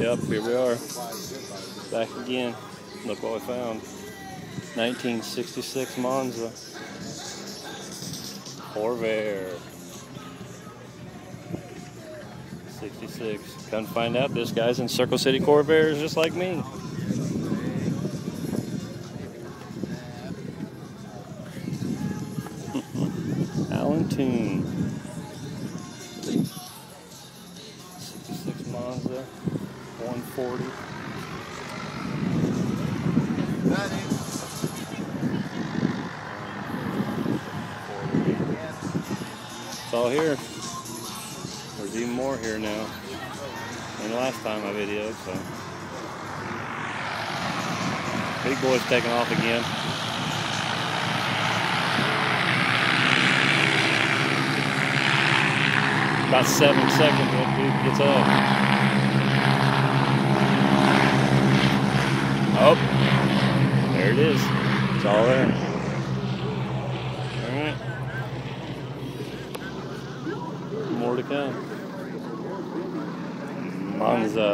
Yep, here we are. Back again. Look what we found. 1966 Monza. Corvair. 66. Come find out this guy's in Circle City Corvairs just like me. Alan Toon. 66 Monza. 140. It's all here. There's even more here now than the last time I videoed, so. Big boy's taking off again. About 7 seconds that dude gets up. Oh, there it is. It's all there. All right. More to come. Monza.